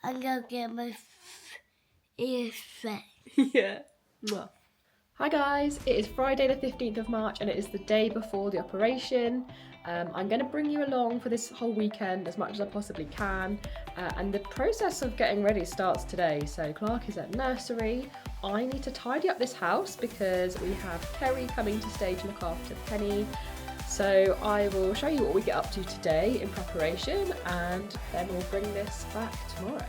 I'm gonna get my ears fed. Yeah. Mwah. Hi guys, it is Friday the 15th of March and it is the day before the operation. I'm going to bring you along for this whole weekend as much as I possibly can, and the process of getting ready starts today. So Clark is at nursery. I need to tidy up this house because we have Kerry coming to stay to look after Penny. So I will show you what we get up to today in preparation, and then we'll bring this back tomorrow.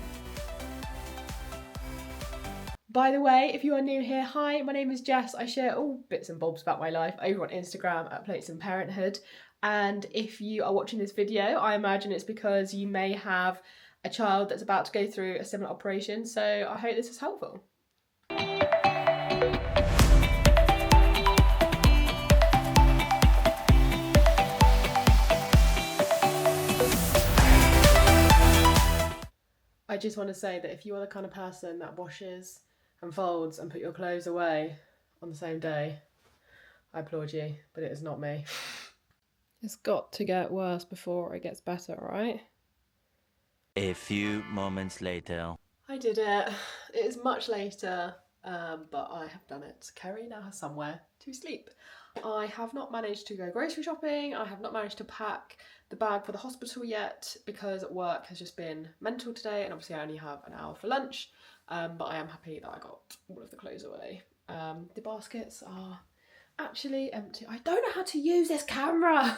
By the way, if you are new here, hi, my name is Jess. I share all bits and bobs about my life over on Instagram at Plates and Parenthood. And if you are watching this video, I imagine it's because you may have a child that's about to go through a similar operation. So I hope this is helpful. I just want to say that if you are the kind of person that washes and folds and put your clothes away on the same day, I applaud you, but it is not me. It's got to get worse before it gets better, right? A few moments later. I did it. It is much later, but I have done it. Kerry now has somewhere to sleep. I have not managed to go grocery shopping. I have not managed to pack the bag for the hospital yet because work has just been mental today, and obviously I only have an hour for lunch, but I am happy that I got all of the clothes away. The baskets are actually empty. I don't know how to use this camera.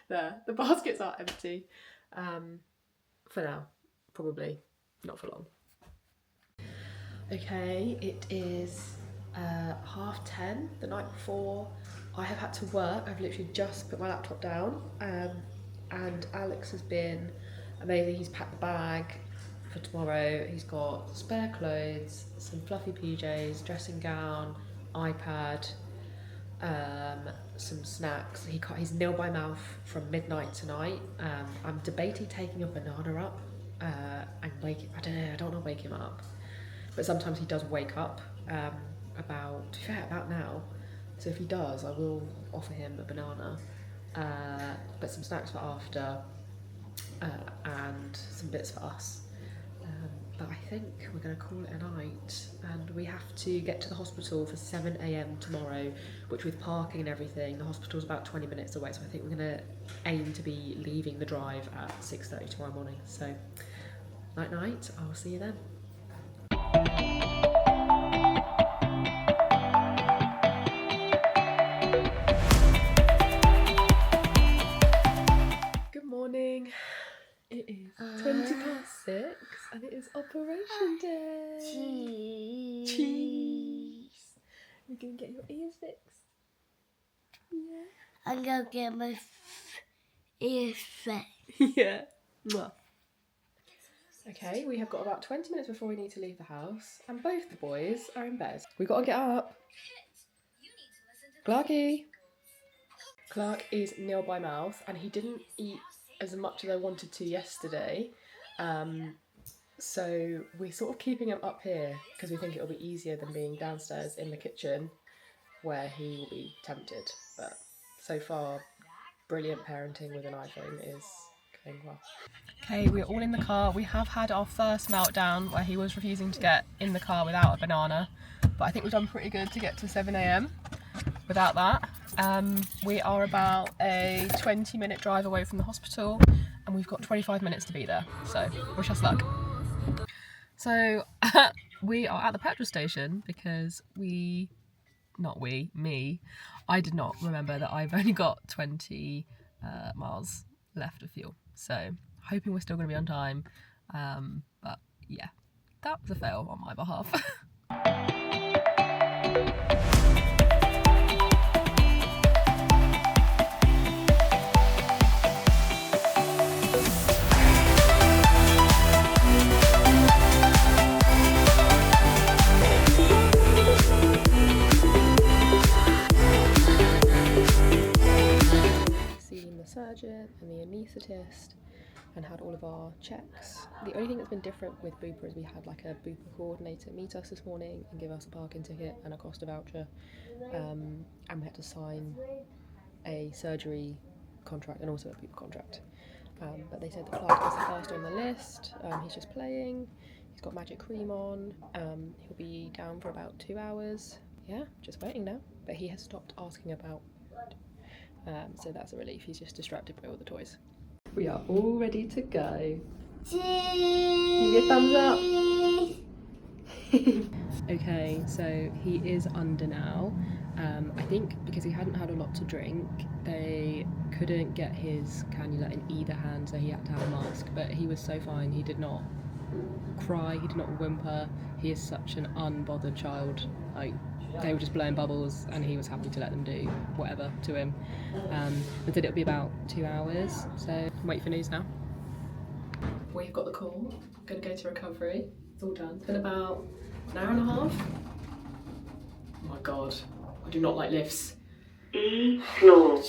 There, the baskets are empty for now, probably not for long. Okay, it is 10:30 the night before. I have had to work. I've literally just put my laptop down, and Alex has been amazing. He's packed the bag for tomorrow. He's got spare clothes, some fluffy PJs, dressing gown, iPad, some snacks. He's nil by mouth from midnight tonight. I'm debating taking a banana up and wake. I don't want to wake him up, but sometimes he does wake up about now. So if he does, I will offer him a banana, but some snacks for after, and some bits for us. But I think we're going to call it a night, and we have to get to the hospital for 7 AM tomorrow, which with parking and everything, the hospital's about 20 minutes away, so I think we're going to aim to be leaving the drive at 6:30 tomorrow morning. So night, I'll see you then. Good morning. It is 6:20 and it is operation day. Cheese. You're gonna get your ears fixed? Yeah. I'm gonna get my ears fed. Yeah. Mwah. Okay, we have got about 20 minutes before we need to leave the house, and both the boys are in bed. We gotta get up. Clarky. Clark is nil by mouth, and he didn't eat as much as I wanted to yesterday. So we're sort of keeping him up here because we think it'll be easier than being downstairs in the kitchen where he will be tempted. But so far, brilliant parenting with an iPhone is going well. Okay, we're all in the car. We have had our first meltdown where he was refusing to get in the car without a banana, but I think we've done pretty good to get to 7 AM without that. We are about a 20-minute drive away from the hospital, and we've got 25 minutes to be there, so wish us luck. So we are at the petrol station because I did not remember that I've only got 20 miles left of fuel, so hoping we're still going to be on time, but yeah, that was a fail on my behalf. Surgeon and the anaesthetist and had all of our checks. The only thing that's been different with Bupa is we had like a Bupa coordinator meet us this morning and give us a parking ticket and a Costa voucher, and we had to sign a surgery contract and also a Bupa contract. but they said that Clark was the first on the list. He's just playing. He's got magic cream on. He'll be down for about 2 hours. Yeah, just waiting now. But he has stopped asking about so that's a relief. He's just distracted by all the toys. We are all ready to go. Give me a thumbs up. Okay, so he is under now. I think because he hadn't had a lot to drink, they couldn't get his cannula in either hand, so he had to have a mask. But he was so fine. He did not cry, he did not whimper. He is such an unbothered child. Like, they were just blowing bubbles and he was happy to let them do whatever to him. And said it'll be about 2 hours, so wait for news now. We've got the call. I'm gonna go to recovery. It's all done. It's been about an hour and a half. Oh my god, I do not like lifts. E-floor.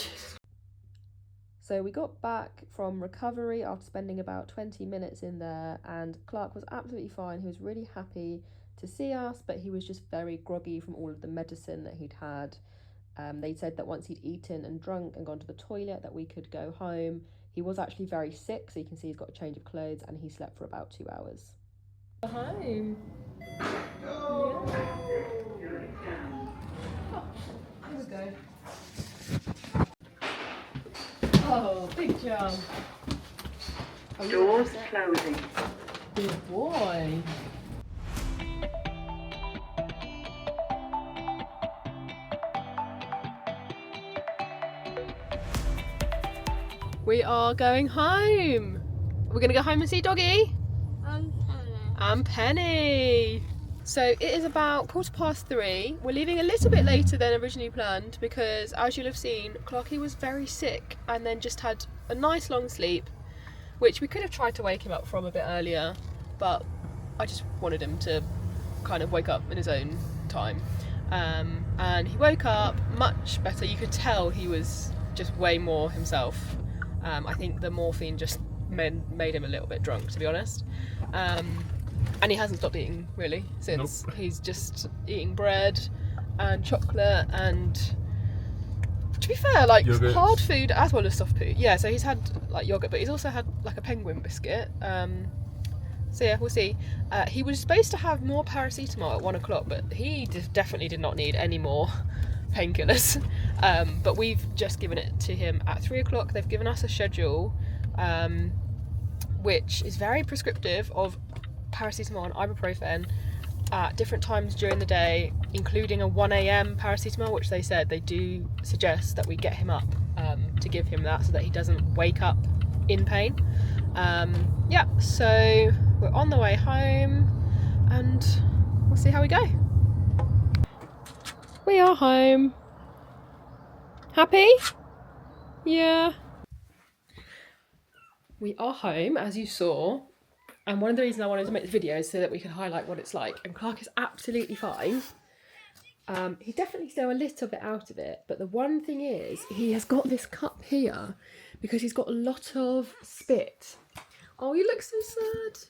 So we got back from recovery after spending about 20 minutes in there, and Clark was absolutely fine. He was really happy to see us, but he was just very groggy from all of the medicine that he'd had. They said that once he'd eaten and drunk and gone to the toilet that we could go home. He was actually very sick, so you can see he's got a change of clothes, and he slept for about 2 hours. Home. Yeah. Oh, here we go. Oh, big jump. Doors closing. Good boy. We are going home. We're going to go home and see Doggy. And Penny. So it is about 3:15. We're leaving a little bit later than originally planned because, as you'll have seen, Clarky was very sick and then just had a nice long sleep, which we could have tried to wake him up from a bit earlier, but I just wanted him to kind of wake up in his own time. And he woke up much better. You could tell he was just way more himself. I think the morphine just made him a little bit drunk, to be honest. And he hasn't stopped eating really since. Nope. He's just eating bread and chocolate and, to be fair, like yogurt. Hard food as well as soft food. Yeah, so he's had like yogurt, but he's also had like a penguin biscuit. So yeah, we'll see. He was supposed to have more paracetamol at 1 o'clock, but he definitely did not need any more painkillers. But we've just given it to him at 3 o'clock. They've given us a schedule, which is very prescriptive of paracetamol and ibuprofen at different times during the day, including a 1 a.m. paracetamol, which they said they do suggest that we get him up to give him that so that he doesn't wake up in pain. Yeah, so we're on the way home and we'll see how we go. We are home. Happy? Yeah. We are home, as you saw. And one of the reasons I wanted to make this video is so that we can highlight what it's like. And Clark is absolutely fine. He's definitely still a little bit out of it. But the one thing is, he has got this cup here because he's got a lot of spit. Oh, you look so sad.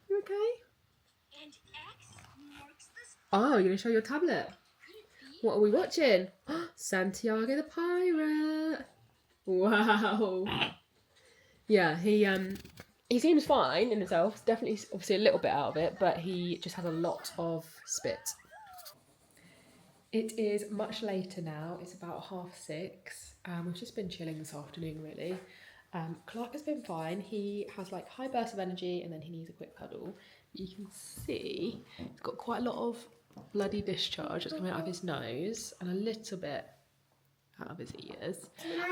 You okay? And X marks the oh, you're going to show your tablet. What are we watching? Santiago the Pirate. Wow. Yeah, he seems fine in himself. Definitely, obviously a little bit out of it, but he just has a lot of spit. It is much later now. It's about 6:30. We've just been chilling this afternoon, really. Clark has been fine. He has like high bursts of energy and then he needs a quick cuddle. You can see he's got quite a lot of bloody discharge that's coming out of his nose and a little bit out of his ears.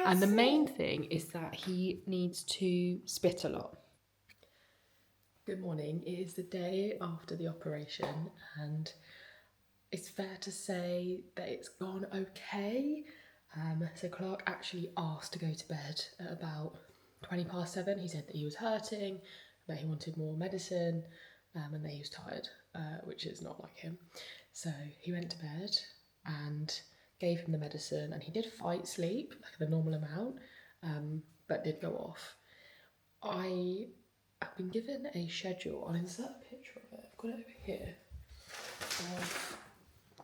And the main thing is that he needs to spit a lot. Good morning. It is the day after the operation and it's fair to say that it's gone okay. So Clark actually asked to go to bed at about 7:20. He said that he was hurting, that he wanted more medicine, and that he was tired, which is not like him. So he went to bed and gave him the medicine, and he did fight sleep, like the normal amount, but did go off. I have been given a schedule. I'll insert a picture of it. I've got it over here. Of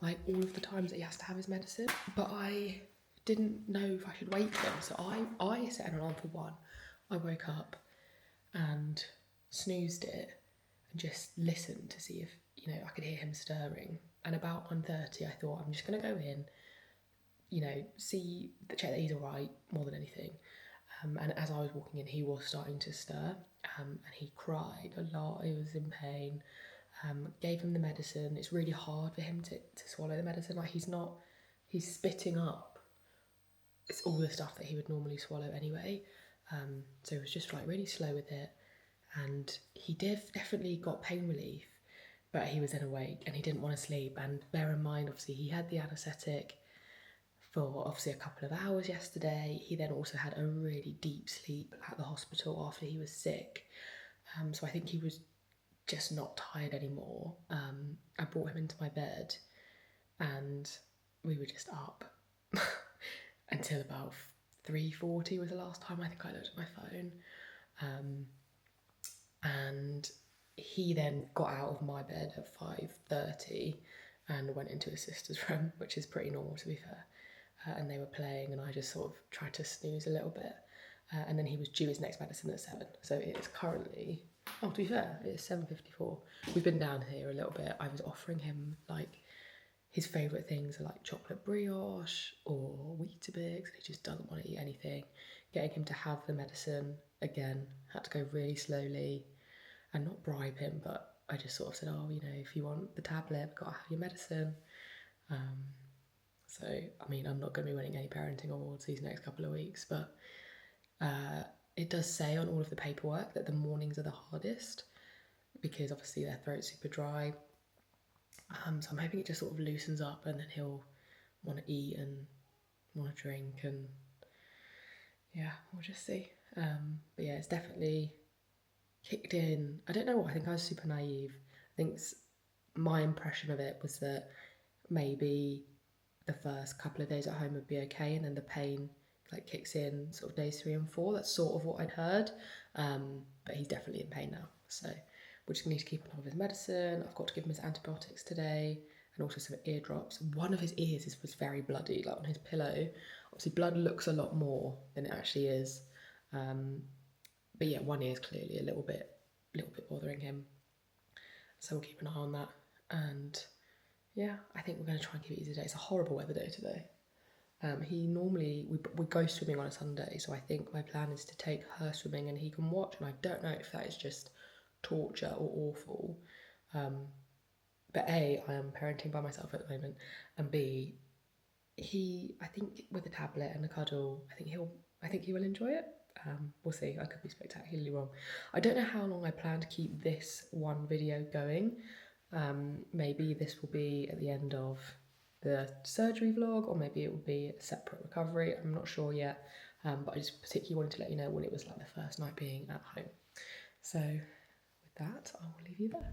like all of the times that he has to have his medicine, but I didn't know if I should wake him, so I set an alarm for 1. I woke up and snoozed it and just listened to see if, you know, I could hear him stirring. And about 1:30, I thought, I'm just going to go in, you know, check that he's all right more than anything. And as I was walking in, he was starting to stir, and he cried a lot. He was in pain. Gave him the medicine. It's really hard for him to swallow the medicine. Like, he's spitting up. It's all the stuff that he would normally swallow anyway. So he was just like really slow with it. And he definitely got pain relief, but he was then awake and he didn't want to sleep. And bear in mind, obviously, he had the anaesthetic for obviously a couple of hours yesterday. He then also had a really deep sleep at the hospital after he was sick. So I think he was just not tired anymore. I brought him into my bed and we were just up until about 3:40 was the last time I think I looked at my phone. And he then got out of my bed at 5:30 and went into his sister's room, which is pretty normal to be fair. And they were playing and I just sort of tried to snooze a little bit. And then he was due his next medicine at 7. So it is currently, to be fair, it's 7:54. We've been down here a little bit. I was offering him, like, his favourite things are like chocolate brioche or Weetabix, and he just doesn't want to eat anything. Getting him to have the medicine, again, had to go really slowly and not bribe him, but I just sort of said, oh, you know, if you want the tablet, gotta have your medicine. So, I mean, I'm not going to be winning any parenting awards these next couple of weeks, but it does say on all of the paperwork that the mornings are the hardest because obviously their throat's super dry. So I'm hoping it just sort of loosens up and then he'll want to eat and want to drink, and yeah, we'll just see. But yeah, it's definitely kicked in. I don't know what, I think I was super naive. I think my impression of it was that maybe the first couple of days at home would be okay, and then the pain like kicks in sort of days 3 and 4. That's sort of what I'd heard. But he's definitely in pain now, so we're just going to need to keep on top of his medicine. I've got to give him his antibiotics today and also some ear drops. One of his ears was very bloody, like on his pillow. Obviously blood looks a lot more than it actually is. But yeah, one ear is clearly a little bit bothering him. So we'll keep an eye on that. And yeah, I think we're going to try and keep it easy today. It's a horrible weather day today. We go swimming on a Sunday, so I think my plan is to take her swimming and he can watch, and I don't know if that is just torture or awful. But A, I am parenting by myself at the moment, and B, I think with the tablet and the cuddle, I think he will enjoy it. We'll see. I could be spectacularly wrong. I don't know how long I plan to keep this one video going. Maybe this will be at the end of the surgery vlog, or maybe it will be a separate recovery. I'm not sure yet, but I just particularly wanted to let you know what it was like the first night being at home. So with that, I will leave you there.